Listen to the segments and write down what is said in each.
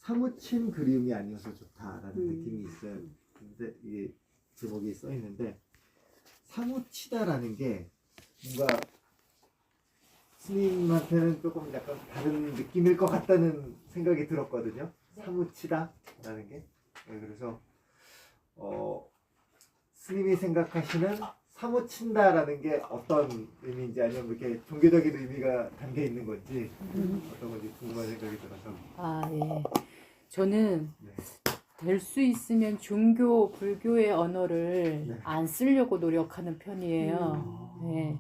사무친 그리움이 아니어서 좋다라는 느낌이 있어요. 근데 이게 제목이 써 있는데 사무치다라는 게 뭔가 스님한테는 조금 약간 다른 느낌일 것 같다는 생각이 들었거든요. 사무치다라는 게. 네, 그래서 스님이 생각하시는 사무친다라는 게 어떤 의미인지 아니면 이렇게 종교적인 의미가 담겨 있는 건지 어떤 건지 궁금한 생각이 들어서. 아, 예. 저는 네. 될 수 있으면 종교, 불교의 언어를 네. 안 쓰려고 노력하는 편이에요. 네.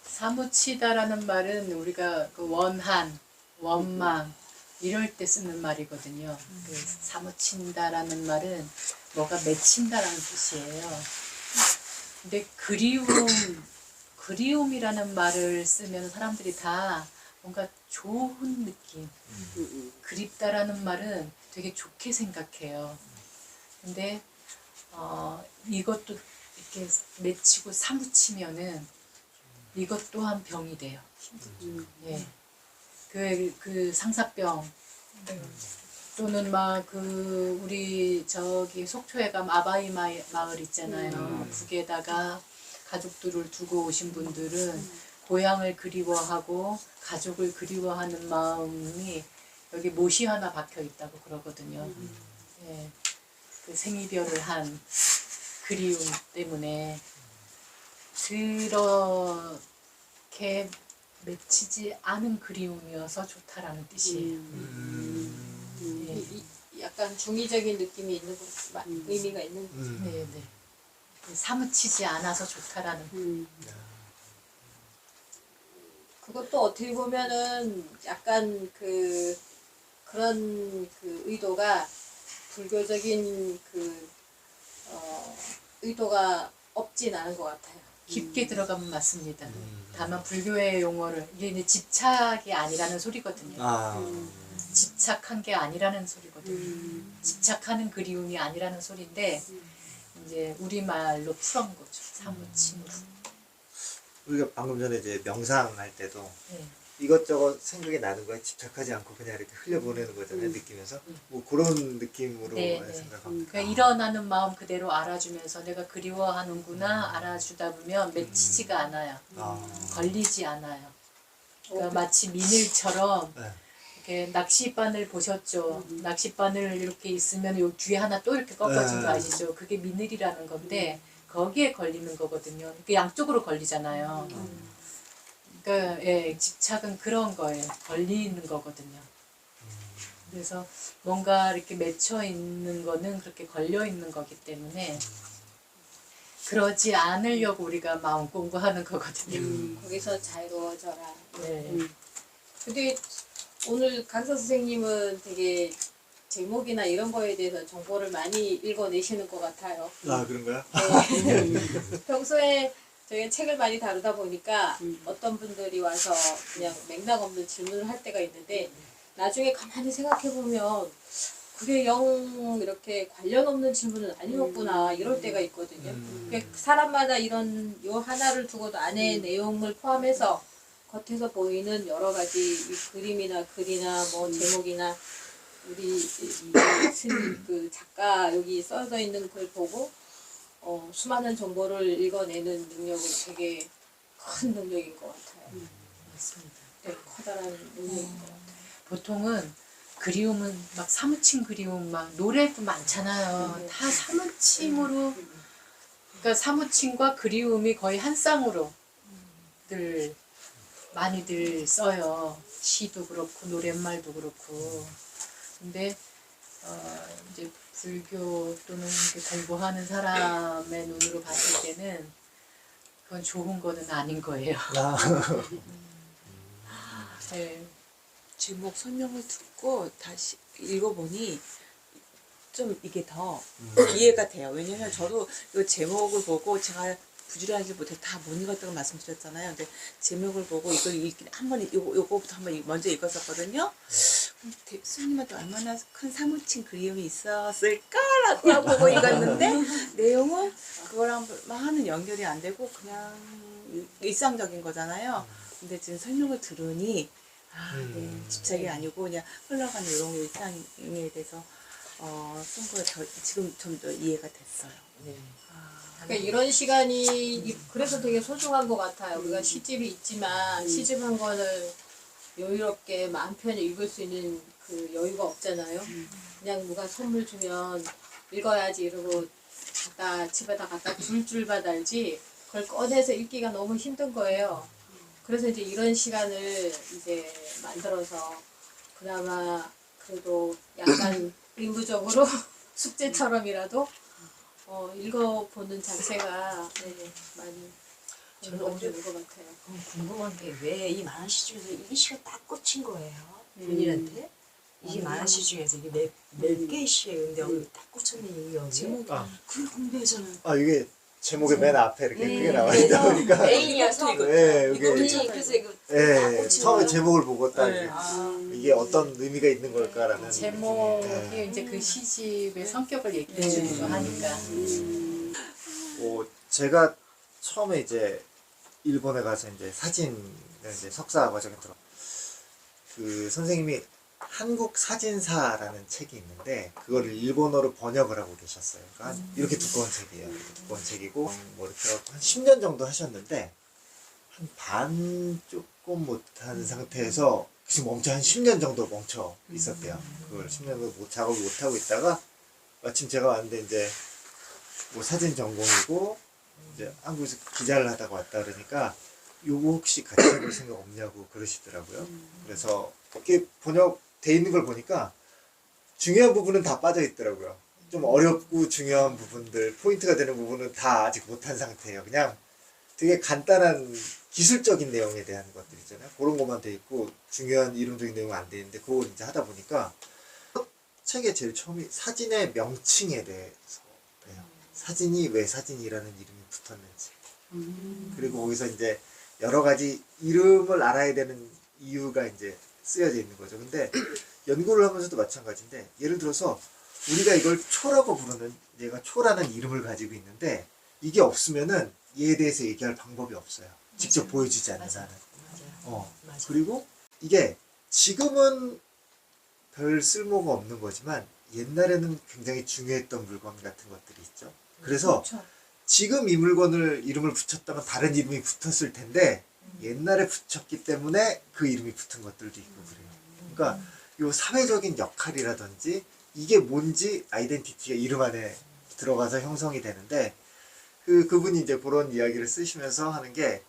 사무치다라는 말은 우리가 그 원한, 원망 이럴 때 쓰는 말이거든요. 그 사무친다라는 말은 뭐가 맺힌다라는 뜻이에요. 근데 그리움이라는 말을 쓰면 사람들이 다 뭔가 좋은 느낌, 그립다라는 말은 되게 좋게 생각해요. 근데 이것도 이렇게 맺히고 사무치면은 이것 또한 병이 돼요. 예. 그 상사병 또는 막 그 우리 저기 속초에 가면 아바이 마을 있잖아요. 북에다가 가족들을 두고 오신 분들은 고향을 그리워하고 가족을 그리워하는 마음이 여기 못이 하나 박혀 있다고 그러거든요. 예. 그 생이별을 한 그리움 때문에 그렇게 맺히지 않은 그리움이어서 좋다라는 뜻이에요. 예. 약간 중의적인 느낌이 있는 의미가 있는 거죠. 네, 네. 사무치지 않아서 좋다라는. 그것도 어떻게 보면은 약간 그런 의도가 불교적인 의도가 없진 않은 것 같아요. 깊게 들어가면 맞습니다. 다만 불교의 용어를 이게 이제 집착이 아니라는 소리거든요. 집착한 게 아니라는 소리거든요. 집착하는 그리움이 아니라는 소리인데 이제 우리말로 풀은 거죠. 사무침으로. 우리가 방금 전에 이제 명상할 때도 네. 이것저것 생각이 나는 거에 집착하지 않고 그냥 이렇게 흘려보내는 거잖아요. 느끼면서 뭐 그런 느낌으로 네, 네. 생각합니다. 그러니까 일어나는 마음 그대로 알아주면서 내가 그리워하는구나 알아주다 보면 맺히지가 않아요. 걸리지 않아요. 그러니까 마치 미늘처럼 네. 이렇게 낚싯바늘 보셨죠? 낚싯바늘 이렇게 있으면 요 뒤에 하나 또 이렇게 꺾어진 거 아시죠? 그게 미늘이라는 건데 거기에 걸리는 거거든요. 그 양쪽으로 걸리잖아요. 그러니까 예, 집착은 그런 거예요. 걸리는 거거든요. 그래서 뭔가 이렇게 맺혀 있는 거는 그렇게 걸려 있는 거기 때문에 그러지 않으려고 우리가 마음 공부하는 거거든요. 거기서 자유로워져라. 네. 근데 오늘 강사 선생님은 되게 제목이나 이런 거에 대해서 정보를 많이 읽어내시는 것 같아요. 아 그런가요? 네. 평소에 저희가 책을 많이 다루다 보니까 어떤 분들이 와서 그냥 맥락 없는 질문을 할 때가 있는데 나중에 가만히 생각해보면 그게 영 이렇게 관련 없는 질문은 아니었구나 이럴 때가 있거든요. 사람마다 이런 요 하나를 두고도 안에 내용을 포함해서 겉에서 보이는 여러 가지 이 그림이나 글이나 뭐 제목이나 우리 그 작가 여기 써져 있는 글 보고 수많은 정보를 읽어내는 능력은 되게 큰 능력인 것 같아요. 맞습니다. 되게 커다란 능력인 것 같아요. 보통은 그리움은 막 사무침 그리움 막 노래도 많잖아요. 다 사무침으로 그러니까 사무침과 그리움이 거의 한 쌍으로 늘 많이들 써요. 시도 그렇고 노랫말도 그렇고. 근데 이제 불교 또는 이렇게 공부하는 사람의 눈으로 봤을 때는 그건 좋은 거는 아닌 거예요. 네. 제목 설명을 듣고 다시 읽어보니 좀 이게 더 이해가 돼요. 왜냐면 저도 이 제목을 보고 제가 부지런하지 못해 다 못 읽었다고 말씀드렸잖아요. 근데 제목을 보고 이걸 읽긴 한번 요거부터 한번 먼저 읽었었거든요. 스님한테 얼마나 큰 사무친 그리움이 있었을까라고 보고 읽었는데 내용은 그거랑 많은 연결이 안 되고 그냥 일상적인 거잖아요. 근데 지금 설명을 들으니 집착이 아니고 그냥 흘러가는 이런 일상에 대해서 쓴 거에 지금 좀 더 이해가 됐어요. 그러니까 이런 시간이 그래서 되게 소중한 것 같아요. 우리가 시집이 있지만 시집한 거는 여유롭게 마음 편히 읽을 수 있는 그 여유가 없잖아요. 그냥 누가 선물 주면 읽어야지 이러고 집에다 갖다 둘 줄만 알지 그걸 꺼내서 읽기가 너무 힘든 거예요. 그래서 이제 이런 시간을 이제 만들어서 그나마 그래도 약간 의무적으로 숙제처럼이라도 읽어보는 자체가 많이 저는 도움이 되는 것 같아요. 궁금한 게 왜 이 만화 시 중에서 이 시가 딱 꽂힌 거예요? 본인한테? 이 만화 시 중에서 이게 몇 개의 시예요? 근데 여기 딱 꽂혔는 이유가 제목이 그게 궁금해잖아요. 이게 제목의 맨 앞에 이렇게 크게 나와 그래서 있다 보니까 메인이어서 네, 이거 이게 그래서 이거 네, 처음에 제목을 보고 딱 네. 이게 어떤 의미가 있는 걸까라는 제목이 네. 이제 그 시집의 성격을 얘기해 주기도 하니까. 제가 처음에 이제 일본에 가서 이제 사진을 이제 석사 과정에 들어 그 선생님이 한국 사진사라는 책이 있는데 그거를 일본어로 번역을 하고 계셨어요. 그러니까 이렇게 두꺼운 책이에요. 이렇게 두꺼운 책이고 뭐 이렇게 해갖고 한 10년 정도 하셨는데 한 반 조금 못한 상태에서 지금 한 10년 정도 멈춰 있었대요. 그걸 10년 정도 작업을 못 하고 있다가 마침 제가 왔는데 이제 뭐 사진 전공이고 이제 한국에서 기자를 하다가 왔다 그러니까 요거 혹시 같이 해볼 생각 없냐고 그러시더라고요. 그래서 이렇게 번역돼 있는 걸 보니까 중요한 부분은 다 빠져 있더라고요. 좀 어렵고 중요한 부분들, 포인트가 되는 부분은 다 아직 못한 상태예요. 그냥 되게 간단한 기술적인 내용에 대한 것들 있잖아요. 그런 것만 돼 있고 중요한 이론적인 내용은 안 돼 있는데 그걸 이제 하다 보니까 책의 제일 처음이 사진의 명칭에 대해서 그래요. 사진이 왜 사진이라는 이름이 붙었는지. 그리고 거기서 이제 여러 가지 이름을 알아야 되는 이유가 이제 쓰여져 있는 거죠. 근데 연구를 하면서도 마찬가지인데 예를 들어서 우리가 이걸 초라고 부르는 얘가 초라는 이름을 가지고 있는데 이게 없으면은 얘에 대해서 얘기할 방법이 없어요. 직접 보여주지 않는 한은. 맞아. 그리고 이게 지금은 별 쓸모가 없는 거지만 옛날에는 굉장히 중요했던 물건 같은 것들이 있죠. 그래서 그렇죠. 지금 이 물건을 이름을 붙였다면 다른 이름이 붙었을 텐데 옛날에 붙였기 때문에 그 이름이 붙은 것들도 있고 그래요. 그러니까 요 사회적인 역할이라든지 이게 뭔지 아이덴티티가 이름 안에 들어가서 형성이 되는데 그분이 이제 그런 이야기를 쓰시면서 하는 게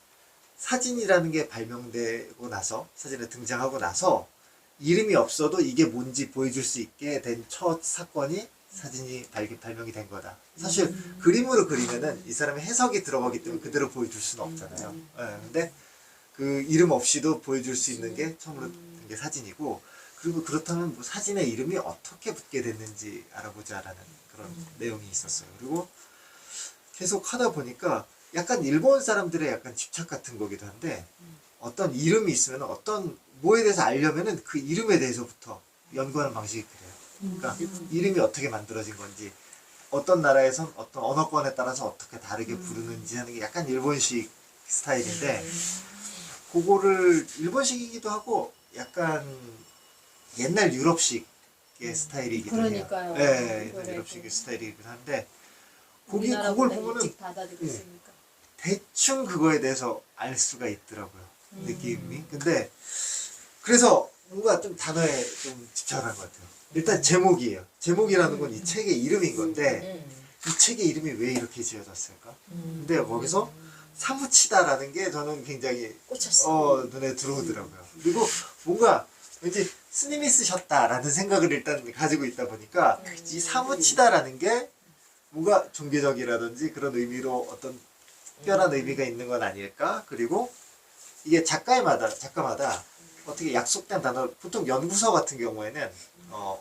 사진이라는 게 발명되고 나서 사진에 등장하고 나서 이름이 없어도 이게 뭔지 보여줄 수 있게 된 첫 사건이 사진이 발명이 된 거다. 사실 그림으로 그리면은 이 사람의 해석이 들어가기 때문에 그대로 보여줄 수는 없잖아요. 근데 그 이름 없이도 보여줄 수 있는 게 처음으로 된 게 사진이고 그리고 그렇다면 뭐 사진의 이름이 어떻게 붙게 됐는지 알아보자라는 그런 내용이 있었어요. 그리고 계속 하다 보니까 약간 일본 사람들의 약간 집착 같은 거기도 한데 어떤 이름이 있으면 어떤 뭐에 대해서 알려면은 그 이름에 대해서부터 연구하는 방식이 그래요. 그러니까 이름이 어떻게 만들어진 건지 어떤 나라에선 어떤 언어권에 따라서 어떻게 다르게 부르는지 하는 게 약간 일본식 스타일인데 그거를 일본식이기도 하고 약간 옛날 유럽식의 스타일이기도 그러니까요. 해요. 네, 그래도. 옛날 유럽식의 스타일이기도 한데 그걸 우리나라보다 보면은 일찍 받아들일 수 있으니까. 대충 그거에 대해서 알 수가 있더라고요. 느낌이. 근데 그래서 뭔가 좀 단어에 좀 집착을 한 것 같아요. 일단 제목이에요. 제목이라는 건 이 책의 이름인 건데 이 책의 이름이 왜 이렇게 지어졌을까? 근데 거기서 사무치다라는 게 저는 굉장히 꽂혔어. 눈에 들어오더라고요. 그리고 뭔가 왠지 스님이 쓰셨다라는 생각을 일단 가지고 있다 보니까 이 사무치다라는 게 뭔가 종교적이라든지 그런 의미로 어떤 특별한 의미가 있는 건 아닐까? 그리고 이게 작가마다 어떻게 약속된 단어, 보통 연구서 같은 경우에는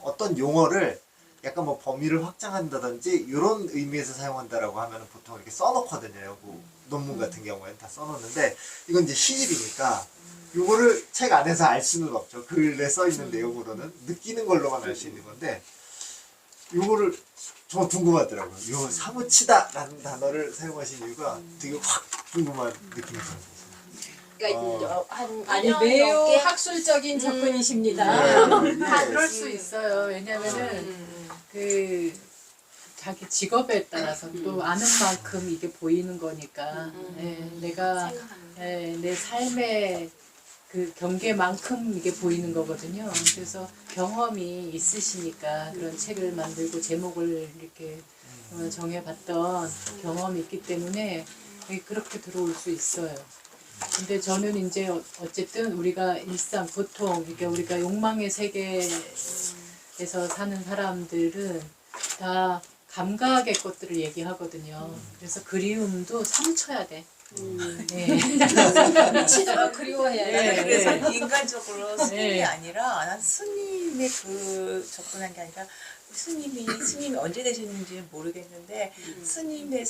어떤 용어를 약간 뭐 범위를 확장한다든지 이런 의미에서 사용한다라고 하면 보통 이렇게 써놓거든요. 논문 같은 경우에는 다 써놓는데 이건 이제 시집이니까 요거를 책 안에서 알 수는 없죠. 글에 써있는 내용으로는 느끼는 걸로만 알 수 있는 건데 요거를 정말 궁금하더라고요. 요 사무치다라는 단어를 사용하신 이유가 되게 확 궁금한 느낌이 들었어요. 그러니까 한 아니 2년 매우 넘게 학술적인 접근이십니다. 다 그럴 수 있어요. 왜냐면은 그 자기 직업에 따라서 또 아는 만큼 이게 보이는 거니까 예, 내가 내 삶의 그 경계만큼 이게 보이는 거거든요. 그래서 경험이 있으시니까 그런 책을 만들고 제목을 이렇게 정해봤던 경험이 있기 때문에 그렇게 들어올 수 있어요. 근데 저는 이제 어쨌든 우리가 일상 보통 이게 우리가 욕망의 세계에서 사는 사람들은 다 감각의 것들을 얘기하거든요. 그래서 그리움도 삼쳐야 돼. 네. 치도록 그리워해야 네. 돼. 그래서 인간적으로 스님이 네. 아니라 난 스님의 그 접근한 게 아니라 스님이 언제 되셨는지 모르겠는데 스님이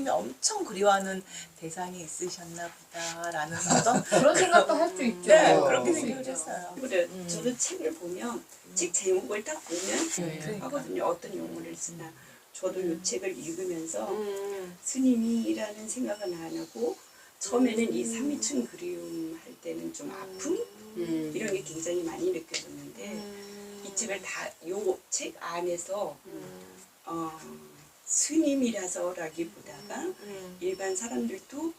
엄청 그리워하는 대상이 있으셨나 보다라는 어떤 그런 생각도 할 수 있죠. 네, 어. 그렇게 생각을 했어요. 그래, 저도 책을 보면 책 제목을 딱 보면 네. 하거든요. 어떤 용어를 쓰나. 저도 이 책을 읽으면서 스님이라는 생각은 안 하고 처음에는 이 삼위층 그리움 할 때는 좀 아픔 이런 게 굉장히 많이 느껴졌는데 이 책을 다 요 책 안에서 스님이라서라기보다가 일반 사람들도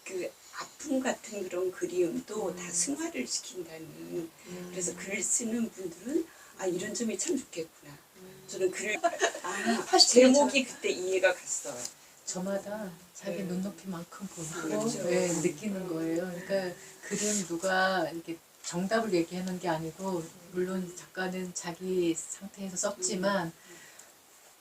그 아픔 같은 그런 그리움도 다 승화를 시킨다는 그래서 글을 쓰는 분들은 이런 점이 참 좋겠구나. 저는 글을 제목이 그때 이해가 갔어요. 저마다 자기 눈높이만큼 보고 그렇죠. 네, 느끼는 거예요. 그러니까 글은 누가 이렇게 정답을 얘기하는 게 아니고 물론 작가는 자기 상태에서 썼지만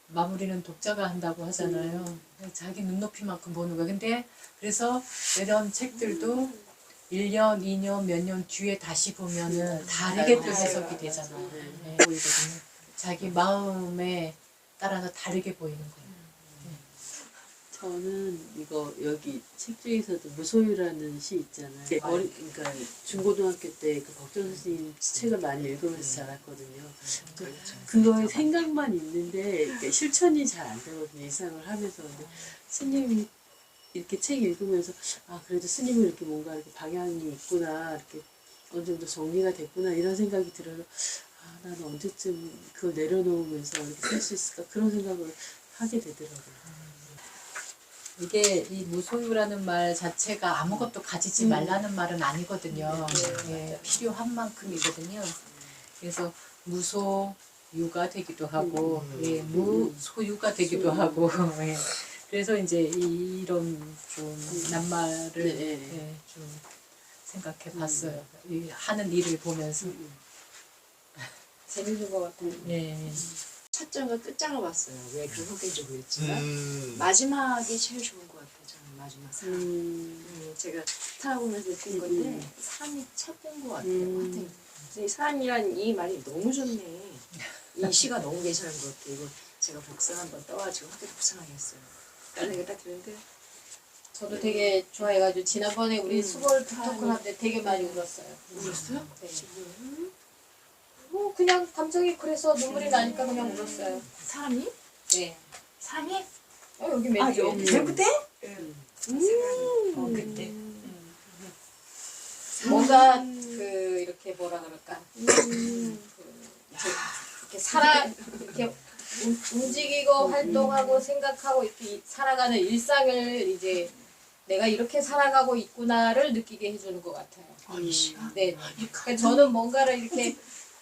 마무리는 독자가 한다고 하잖아요. 자기 눈높이만큼 보는 거예요. 근데 그래서 이런 책들도 1년, 2년, 몇 년 뒤에 다시 보면은 다르게 또 해석이 되잖아요. 네, 보이거든요. 자기 마음에 따라서 다르게 보이는 거예요. 저는 이거 여기 책 중에서도 무소유라는 시 있잖아요. 그러니까 중고등학교 때 그 박정 선생님 책을 많이 읽으면서 자랐거든요. 그거에 생각만 있는데 그러니까 실천이 잘 안 되거든요. 일상을 하면서. 근데 스님이 이렇게 책 읽으면서 그래도 스님은 이렇게 뭔가 이렇게 방향이 있구나, 이렇게 어느 정도 정리가 됐구나 이런 생각이 들어서 나는 언제쯤 그걸 내려놓으면서 이렇게 살 수 있을까 그런 생각을 하게 되더라고요. 이게 이 무소유라는 말 자체가 아무것도 가지지 말라는 말은 아니거든요. 예, 필요한 만큼이거든요. 그래서 무소유가 되기도 하고, 예, 무소유가 되기도 하고, 예. 그래서 이제 이런 좀 낱말을 예, 좀 생각해 봤어요. 이 하는 일을 보면서. 재밌는 것 같아요. 예. 첫 장과 끝장을 봤어요. 왜 그런 성격인지 모르겠지만 마지막이 제일 좋은 것 같아요. 저는 마지막 사람. 제가 살아보면서 느낀 건데 사람이 최고인 것 같아요. 하여튼 이 사람이란 이 말이 너무 좋네. 이 시가 너무 괜찮은 것 같아요. 이거 제가 복상 한번 떠가지고 학교 복상하겠어요. 라는 생각 딱 드는데 저도 되게 좋아해가지고 지난번에 우리 수골 북토크 할때 되게 많이 울었어요. 울었어요? 네. 그냥 감정이 그래서 눈물이 나니까 그냥 울었어요. 사람이? 네. 사람이? 여기 맨 뒤에. 그때? 그때 뭔가 그 이렇게 뭐라 그럴까 이렇게 움직이고 활동하고 생각하고 이렇게 살아가는 일상을 이제 내가 이렇게 살아가고 있구나를 느끼게 해주는 것 같아요. 이 시가? 네. 그러니까 저는 뭔가를 이렇게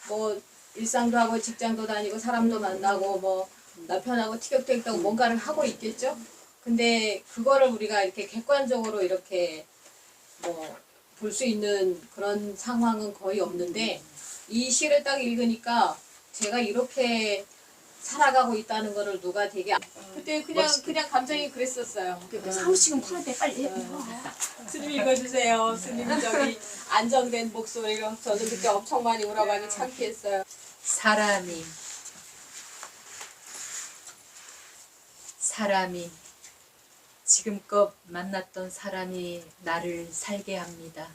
뭐 일상도 하고 직장도 다니고 사람도 만나고 뭐 남편하고 티격태격하고 뭔가를 하고 있겠죠. 근데 그거를 우리가 이렇게 객관적으로 이렇게 뭐 볼 수 있는 그런 상황은 거의 없는데 이 시를 딱 읽으니까 제가 이렇게 살아가고 있다는 거를 누가 되게 그때 그냥 감정이 그랬었어요. 사무식은 푸는데 빨리 해. 스님 읽어주세요. 스님 저기 안정된 목소리로 저도 그때 엄청 많이 울어가지고 창피했어요. 사람이 지금껏 만났던 사람이 나를 살게 합니다.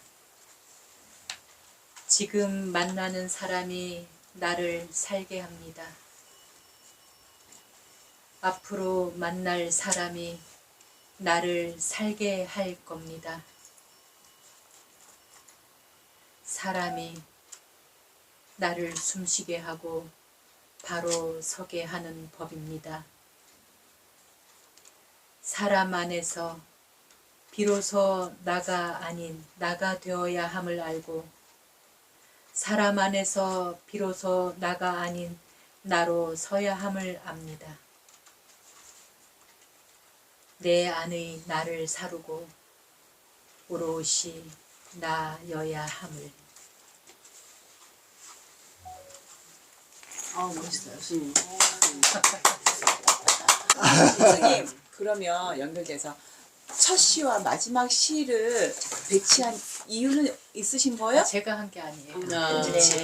지금 만나는 사람이 나를 살게 합니다. 앞으로 만날 사람이 나를 살게 할 겁니다. 사람이 나를 숨쉬게 하고 바로 서게 하는 법입니다. 사람 안에서 비로소 나가 아닌 나가 되어야 함을 알고 사람 안에서 비로소 나가 아닌 나로 서야 함을 압니다. 내 안의 나를 사르고 오롯이 나여야 함을. 아 멋있어요. 선생님 그러면 연결돼서 첫 시와 마지막 시를 배치한 이유는 있으신 거예요? 제가 한 게 아니에요.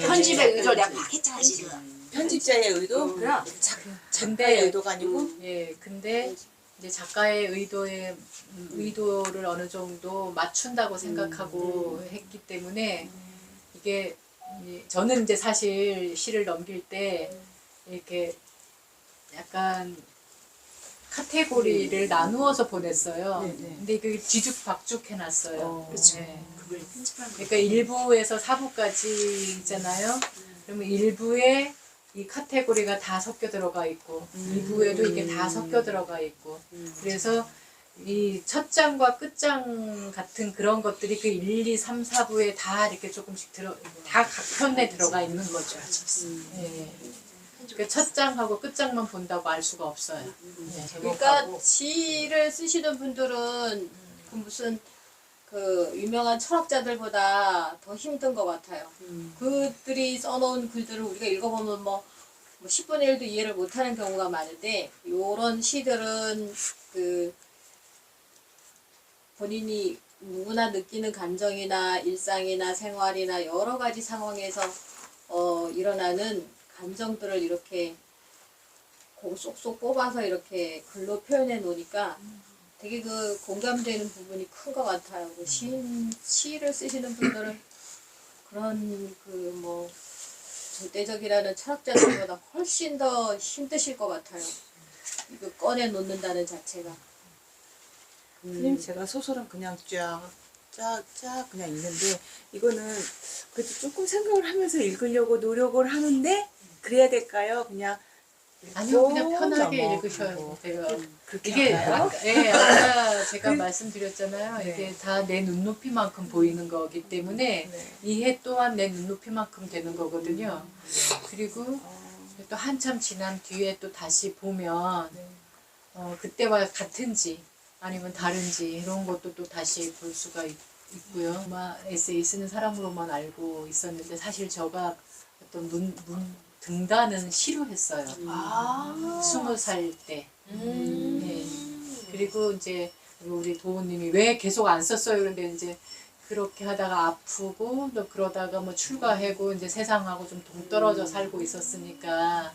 편집의 의도를 내가 막 했잖아 지금. 편집자의 의도? 그럼 작가의 의도가 아니고? 예, 근데 이제 작가의 의도를 어느 정도 맞춘다고 생각하고 했기 때문에 이게 저는 이제 사실 시를 넘길 때 이렇게 약간 카테고리를 나누어서 보냈어요. 네, 네. 근데 그 뒤죽박죽 해놨어요. 그렇죠. 네. 그걸 편집하는 거. 그러니까 1부에서 4부까지 있잖아요. 그러면 1부에 이 카테고리가 다 섞여 들어가 있고 2부에도 이게 다 섞여 들어가 있고 그래서 이 첫 장과 끝장 같은 그런 것들이 그 1, 2, 3, 4부에 다 이렇게 조금씩 다 각 편에 들어가 있는 거죠. 예. 그러니까 첫 장하고 끝장만 본다고 알 수가 없어요. 예. 그러니까 시를 쓰시는 분들은 그 무슨 그 유명한 철학자들보다 더 힘든 것 같아요. 그들이 써놓은 글들을 우리가 읽어보면 뭐 10분의 1도 이해를 못하는 경우가 많은데 요런 시들은 그 본인이 누구나 느끼는 감정이나 일상이나 생활이나 여러 가지 상황에서 일어나는 감정들을 이렇게 쏙쏙 뽑아서 이렇게 글로 표현해 놓으니까 되게 그 공감되는 부분이 큰 것 같아요. 그 시를 쓰시는 분들은 그런 그 뭐 절대적이라는 철학자들보다 훨씬 더 힘드실 것 같아요. 이거 꺼내 놓는다는 자체가. 선생님 제가 소설은 그냥 쫙 그냥 읽는데 이거는 그래도 조금 생각을 하면서 읽으려고 노력을 하는데 그래야 될까요? 그냥 아니요, 그냥 편하게 넘어가고. 읽으셔요 돼요. 그렇게 이게 하나요? 아까 제가 말씀드렸잖아요. 이게 다 내 눈높이만큼 보이는 거기 때문에 네. 이해 또한 내 눈높이만큼 되는 거거든요. 그리고 또 한참 지난 뒤에 또 다시 보면 그때와 같은지 아니면 다른지 이런 것도 또 다시 볼 수가 있고요. 아마 에세이 쓰는 사람으로만 알고 있었는데 사실 저가 어떤 등단은 시루했어요. 20살 때. 네. 그리고 이제 우리 도우님이 왜 계속 안 썼어요? 그런데 이제 그렇게 하다가 아프고 또 그러다가 뭐 출가하고 이제 세상하고 좀 동떨어져 살고 있었으니까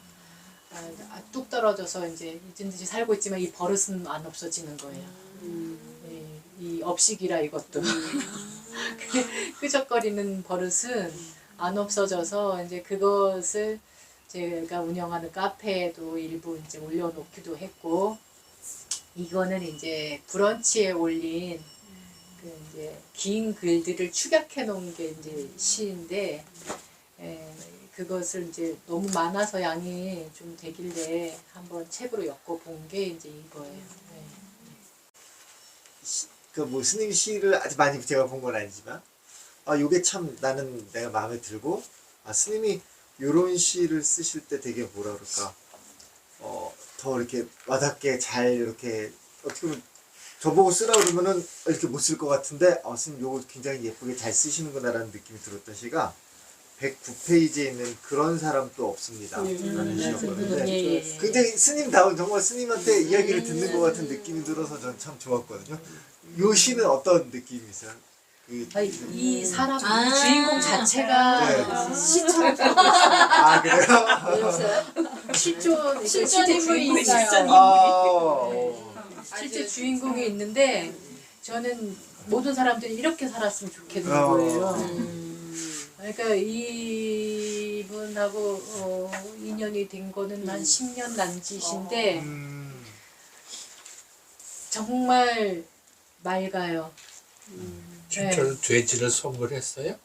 뚝 떨어져서 이제 잊은 듯이 살고 있지만 이 버릇은 안 없어지는 거예요. 네, 이 업식이라 이것도 끄적거리는 버릇은 안 없어져서 이제 그것을 제가 운영하는 카페에도 일부 이제 올려놓기도 했고 이거는 이제 브런치에 올린 그 이제 긴 글들을 축약해 놓은 게 이제 시인데 그것을 이제 너무 많아서 양이 좀 되길래 한번 책으로 엮어 본 게 이제 이거예요. 그 뭐 스님 시를 아주 많이 제가 본 건 아니지만 요게 참 나는 내가 마음에 들고 스님이 요런 시를 쓰실 때 되게 뭐라 그럴까 더 이렇게 와닿게 잘 이렇게 어떻게 보면 저보고 쓰라 그러면은 이렇게 못 쓸 것 같은데 스님 요거 굉장히 예쁘게 잘 쓰시는구나라는 느낌이 들었던 시가 109페이지에 있는 그런 사람 또 없습니다 라는 시였거든요. 굉장히 스님다운 정말 스님한테 이야기를 듣는 것 같은 느낌이 들어서 전 참 좋았거든요. 요 시는 어떤 느낌이세요? 이 사람 이 주인공 자체가 시처럼 그래요? 실존 인물이 있어요. 실제 주인공이 있는데 저는 모든 사람들이 이렇게 살았으면 좋겠는 거예요. 그러니까 이분하고 인연이 된 거는 한 10년 남짓인데 정말 맑아요. 진짜로 돼지를 선물했어요?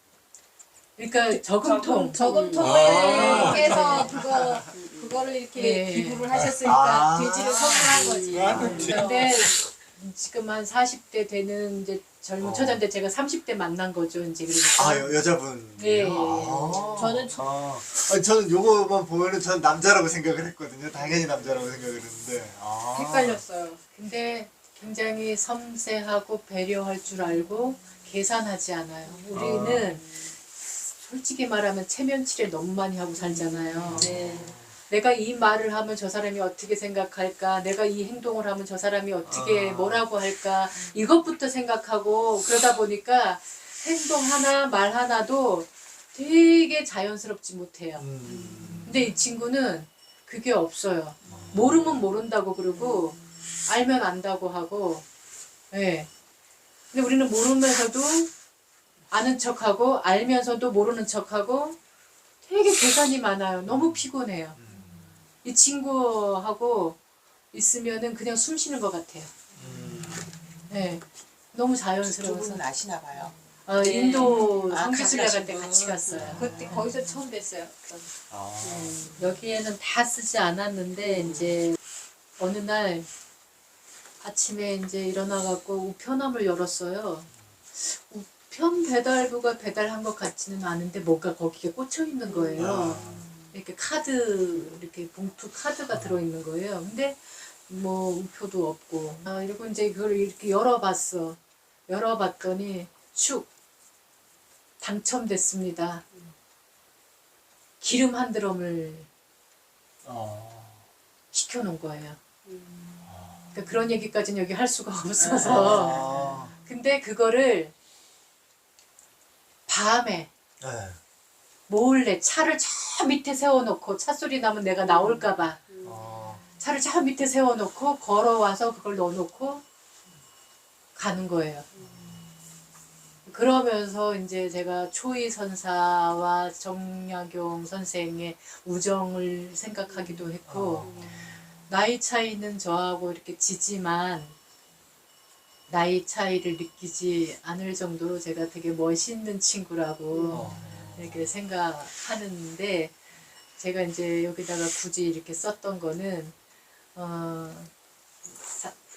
그러니까 저금통. 저금통을 아. 깨서 그거를 이렇게 네. 기부를 하셨으니까 아. 돼지를 선물한 거지. 근데 지금 한 40대 되는 이제 젊은 처자인데 제가 30대 만난 거죠. 이제 그러니까. 아, 여자분. 예, 예, 예. 저는 아니, 저는 요거만 보면은 전 남자라고 생각을 했거든요. 당연히 남자라고 생각을 했는데. 아. 헷갈렸어요. 근데 굉장히 섬세하고 배려할 줄 알고 계산하지 않아요. 우리는 솔직히 말하면 체면치레 너무 많이 하고 살잖아요. 네. 내가 이 말을 하면 저 사람이 어떻게 생각할까? 내가 이 행동을 하면 저 사람이 어떻게 뭐라고 할까? 이것부터 생각하고 그러다 보니까 행동 하나 말 하나도 되게 자연스럽지 못해요. 근데 이 친구는 그게 없어요. 모르면 모른다고 그러고 알면 안다고 하고, 예. 근데 우리는 모르면서도 아는 척하고 알면서도 모르는 척하고 되게 계산이 많아요. 너무 피곤해요. 이 친구하고 있으면은 그냥 숨 쉬는 것 같아요. 예. 너무 두 자연스러워서. 분은 아시나 봐요. 인도 아, 성지순례 같이 갈 때 가신 같이 분. 갔어요. 그때 거기서 처음 뵀어요. 여기에는 다 쓰지 않았는데 이제 어느 날 아침에 이제 일어나갖고 우편함을 열었어요. 우편 배달부가 배달한 것 같지는 않은데 뭔가 거기에 꽂혀 있는 거예요. 이렇게 카드, 이렇게 봉투 카드가 들어있는 거예요. 근데 뭐 우표도 없고. 이러고 이제 그걸 이렇게 열어봤어. 열어봤더니 축 당첨됐습니다. 기름 한 드럼을 시켜놓은 거예요. 그러니까 그런 얘기까지는 여기 할 수가 없어서. 근데 그거를 밤에 네. 몰래 차를 저 밑에 세워놓고 차 소리 나면 내가 나올까봐 차를 저 밑에 세워놓고 걸어와서 그걸 넣어놓고 가는 거예요. 그러면서 이제 제가 초이 선사와 정약용 선생의 우정을 생각하기도 했고, 나이 차이는 저하고 이렇게 지지만 나이 차이를 느끼지 않을 정도로 제가 되게 멋있는 친구라고 이렇게 생각하는데, 제가 이제 여기다가 굳이 이렇게 썼던 거는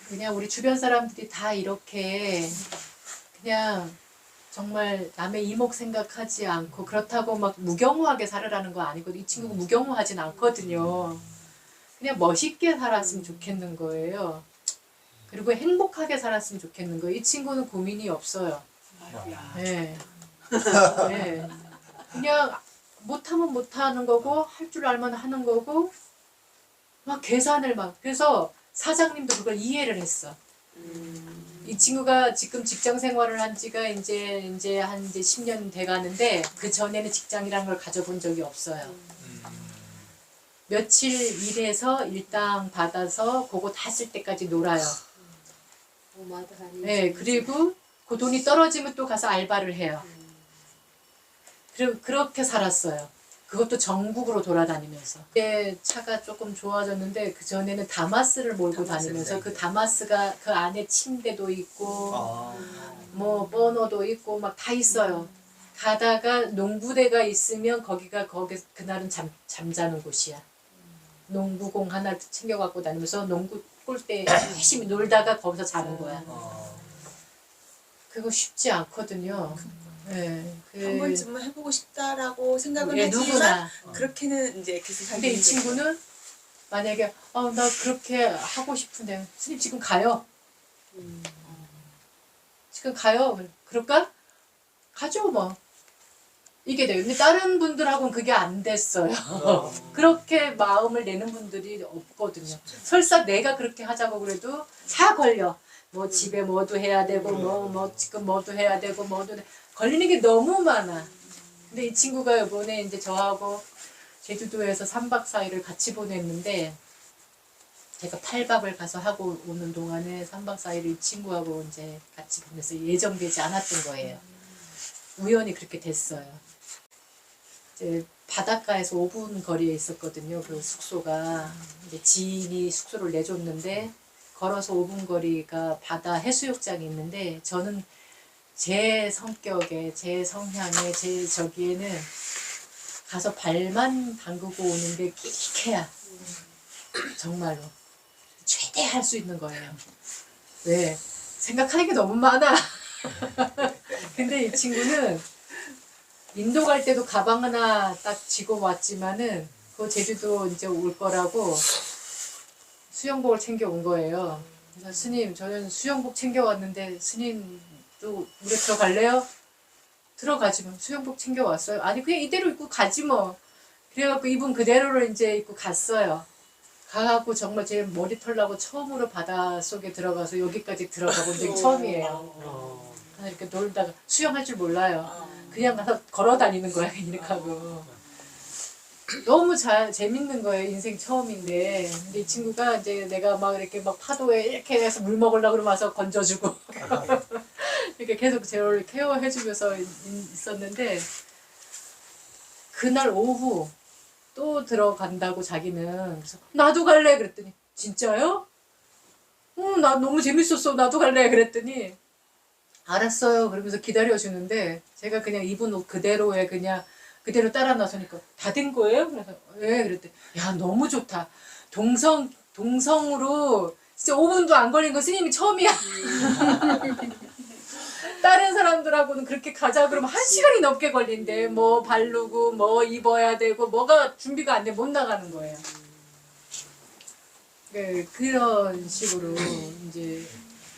그냥 우리 주변 사람들이 다 이렇게 그냥 정말 남의 이목 생각하지 않고, 그렇다고 막 무경우하게 살으라는 거 아니고, 이 친구가 무경우하진 않거든요. 그냥 멋있게 살았으면 좋겠는 거예요. 그리고 행복하게 살았으면 좋겠는 거예요. 이 친구는 고민이 없어요. 네. 네. 그냥 못하면 못하는 거고, 할 줄 알면 하는 거고, 막 계산을 막. 그래서 사장님도 그걸 이해를 했어. 이 친구가 지금 직장 생활을 한 지가 이제 한 10년 돼 가는데, 그 전에는 직장이라는 걸 가져본 적이 없어요. 며칠 일해서 일당 받아서 그거 다 쓸 때까지 놀아요. 네, 그리고 그 돈이 떨어지면 또 가서 알바를 해요. 그렇게 살았어요. 그것도 전국으로 돌아다니면서. 그때 차가 조금 좋아졌는데, 그 전에는 다마스를 몰고 다니면서, 그 다마스가 그 안에 침대도 있고 뭐 버너도 있고 막 다 있어요. 가다가 농구대가 있으면 거기 그날은 잠자는 곳이야. 농구공 하나 챙겨갖고 다니면서 농구 골대 열심히 놀다가 거기서 자는 거야. 그거 쉽지 않거든요. 네, 한 번쯤은 해보고 싶다라고 생각은 예, 하지만 누구나. 그렇게는 이제 계속 살기 근데 이 친구는 만약에 나 그렇게 하고 싶은데 스님 지금 가요. 지금 가요. 그럴까? 가죠 뭐. 이게 돼요. 근데 다른 분들하고는 그게 안 됐어요. 그렇게 마음을 내는 분들이 없거든요. 설사 내가 그렇게 하자고 그래도 다 걸려. 뭐 집에 뭐도 해야 되고 뭐 지금 뭐도 해야 되고 걸리는 게 너무 많아. 근데 이 친구가 이번에 이제 저하고 제주도에서 3박 4일을 같이 보냈는데, 제가 8박을 가서 하고 오는 동안에 3박 4일을 이 친구하고 이제 같이 보내서 예정되지 않았던 거예요. 우연히 그렇게 됐어요. 이제 바닷가에서 5분 거리에 있었거든요. 그 숙소가. 이제 지인이 숙소를 내줬는데, 걸어서 5분 거리가 바다 해수욕장이 있는데, 저는 제 성격에, 제 성향에, 제 저기에는 가서 발만 담그고 오는 게 끼익해야 정말로 최대 할 수 있는 거예요. 왜? 생각하는 게 너무 많아. 근데 이 친구는 인도 갈 때도 가방 하나 딱 쥐고 왔지만은 그 제주도 이제 올 거라고 수영복을 챙겨 온 거예요. 그래서 스님, 저는 수영복 챙겨 왔는데 스님도 물에 들어갈래요? 들어가지 뭐. 수영복 챙겨 왔어요. 아니 그냥 이대로 입고 가지 뭐. 그래갖고 입은 그대로를 이제 입고 갔어요. 가갖고 정말 제 머리 털라고 처음으로 바닷속에 들어가서 여기까지 들어가 본 적이 처음이에요. 그냥 이렇게 놀다가 수영할 줄 몰라요. 그냥 가서 걸어 다니는 거야, 이렇게 하고. 너무 재밌는 거예요. 인생 처음인데. 근데 이 친구가 이제 내가 막 이렇게 막 파도에 이렇게 해서 물 먹으려고 그러면 와서 건져주고. 이렇게 계속 제를 케어해주면서 있었는데, 그날 오후 또 들어간다고 자기는. 그래서 나도 갈래 그랬더니 진짜요? 나 너무 재밌었어. 나도 갈래 그랬더니 알았어요. 그러면서 기다려주는데 제가 그냥 입은 옷 그대로에 그냥 그대로 따라 나서니까 다 된 거예요? 그래서 왜? 그랬더니 야 너무 좋다. 동성으로 진짜 5분도 안 걸린 거 스님이 처음이야. 다른 사람들하고는 그렇게 가자 그러면 1시간이 넘게 걸린대. 뭐 바르고 뭐 입어야 되고 뭐가 준비가 안 돼 못 나가는 거예요. 네, 그런 식으로 이제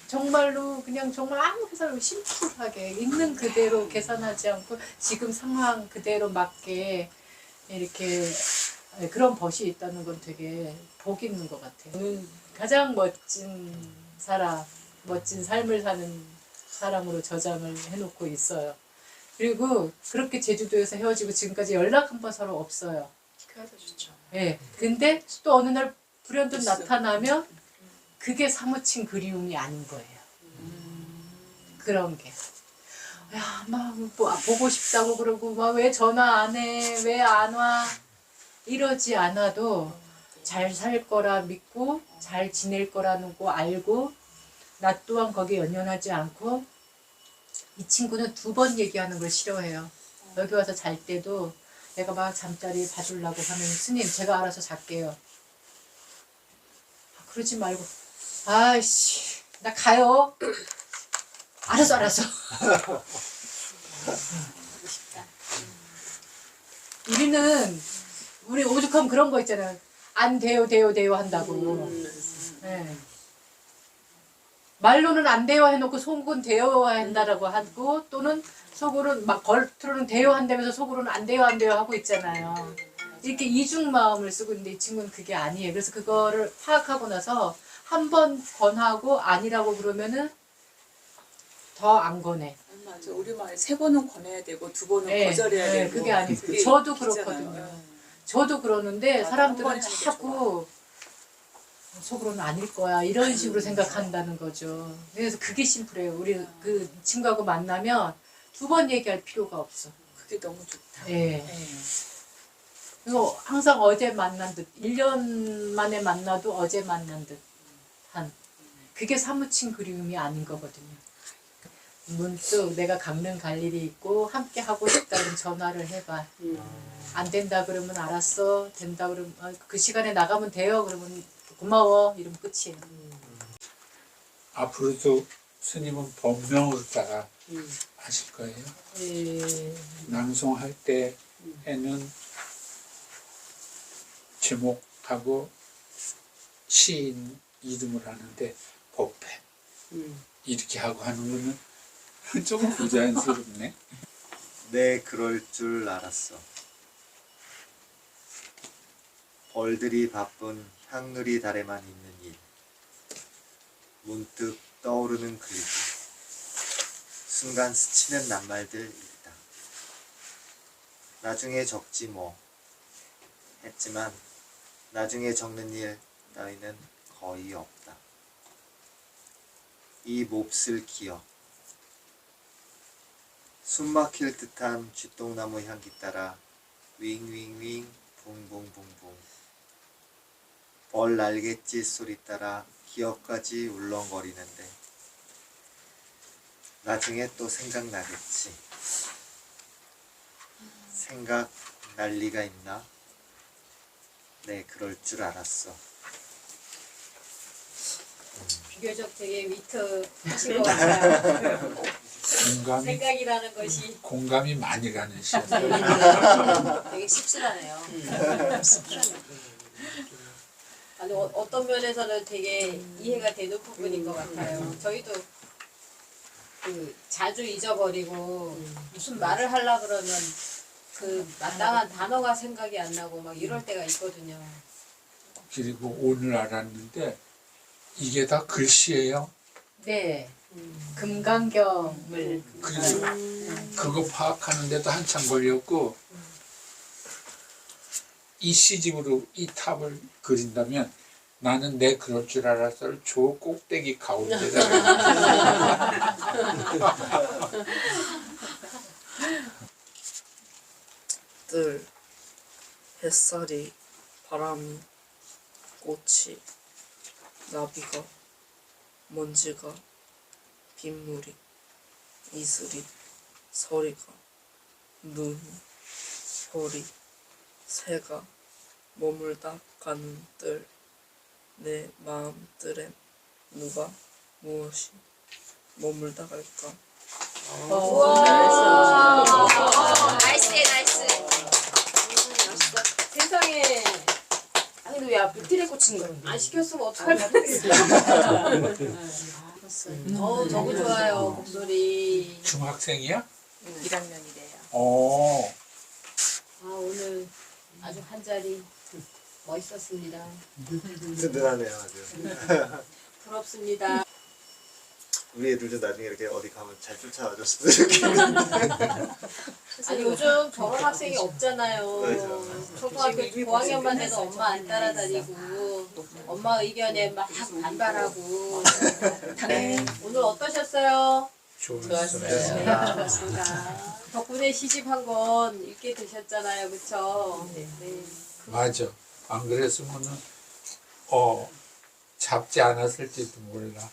정말로 그냥 정말 아무 회사로 심플하게 있는 그대로 계산하지 않고 지금 상황 그대로 맞게 이렇게 그런 벗이 있다는 건 되게 복 있는 것 같아요. 저는 가장 멋진 사람, 멋진 삶을 사는 사람으로 저장을 해놓고 있어요. 그리고 그렇게 제주도에서 헤어지고 지금까지 연락 한 번 서로 없어요. 그래도 좋죠. 예. 근데 또 어느 날 불현듯 나타나면 그게 사무친 그리움이 아닌 거예요. 그런 게. 야, 막 뭐, 보고 싶다고 그러고 막 왜 전화 안 해? 왜 안 와? 이러지 않아도 잘 살 거라 믿고 잘 지낼 거라는 거 알고 나 또한 거기에 연연하지 않고 이 친구는 2번 얘기하는 걸 싫어해요. 여기 와서 잘 때도 내가 막 잠자리 봐주려고 하면 스님 제가 알아서 잘게요. 그러지 말고 아이씨 나 가요. 알았어. 우리 오죽하면 그런 거 있잖아요. 안 돼요 한다고. 네. 말로는 안 돼요 해놓고 속은 돼요 한다라고 하고 또는 속으로는 막 겉으로는 돼요 한다면서 속으로는 안 돼요 하고 있잖아요. 이렇게 이중 마음을 쓰고 있는데 이 친구는 그게 아니에요. 그래서 그거를 파악하고 나서 한 번 권하고 아니라고 그러면은 더 안 권해. 맞아. 우리말 3번은 권해야 되고 2번은 네, 거절해야 네, 되고. 그게 아니고 그게 저도 있잖아요. 그렇거든요. 저도 그러는데 맞아, 사람들은 한 번에 하는 게 자꾸 속으로는 아닐 거야 이런 식으로 생각한다는 거죠. 그래서 그게 심플해요. 우리 그 친구하고 만나면 2번 얘기할 필요가 없어. 그게 너무 좋다. 예. 네. 그리고 항상 어제 만난 듯 1년 만에 만나도 어제 만난 듯 한 그게 사무친 그리움이 아닌 거거든요. 문득 내가 강릉 갈 일이 있고 함께 하고 싶다면 전화를 해봐. 안 된다 그러면 알았어. 된다 그러면 그 시간에 나가면 돼요. 그러면 고마워. 이러면 끝이에요. 앞으로도 스님은 본명으로다가 하실 거예요? 예. 낭송할 때에는 제목하고 시인 이름을 하는데 법회 이렇게 하고 하는 거는 조금 부자연스럽네. 네, 그럴 줄 알았어. 벌들이 바쁜 향누리 달에만 있는 일. 문득 떠오르는 글귀. 순간 스치는 낱말들 읽다. 나중에 적지 뭐. 했지만 나중에 적는 일 따위는 거의 없다. 이 몹쓸 기억. 숨막힐 듯한 쥐똥나무 향기 따라 윙윙윙 붕붕붕붕 벌 날갯짓 소리 따라 기억까지 울렁거리는데 나중에 또 생각나겠지. 생각날 리가 있나? 네, 그럴 줄 알았어. 비교적 되게 위트하신 것 같아요. 생각이라는 것이 공감이 많이 가는 시였 되게 씁쓸하네요. 씁쓸하네요. 아니 어떤 면에서는 되게 이해가 되는 부분인 것 같아요. 저희도 그 자주 잊어버리고 무슨 말을 하려 그러면 그 마땅한 단어가 생각이 안 나고 막 이럴 때가 있거든요. 그리고 오늘 알았는데 이게 다 글씨예요. 네. 금강경을 그래서 그거 파악하는데도 한참 걸렸고 이 시집으로 이 탑을 그린다면 나는 내 그럴 줄 알았어를 저 꼭대기 가운데다 들, 햇살이, 바람이, 꽃이, 나비가, 먼지가, 빗물이, 이슬이, 서리가, 눈이, 별이, 새가 머물다 가는 뜰, 내 마음뜰에 누가 무엇이 머물다 갈까? 우와. 나이스해 나이스. 세상에. 아니 근데 왜 앞에 띠를 꽂힌 거야? 안 시켰으면 어떡할 뻔했어. 너무 좋아요 목소리. 중학생이야? 1학년이래요. 아 오늘 아주 한 자리 멋있었습니다. 든든하네요, 아주. 부럽습니다. 우리 애들도 나중에 이렇게 어디 가면 잘 쫓아와줬으면 좋겠는데. 아니 요즘 저런 학생이 없잖아요. 맞아. 초등학교 고학년만 돼도 엄마 안 따라다니고 엄마 의견에 막 반발하고. 네. 오늘 어떠셨어요? 좋았어요. 덕분에 시집 한 권 읽게 되셨잖아요, 그쵸? 네. 맞아. 안 그랬으면은 잡지 않았을지도 몰라.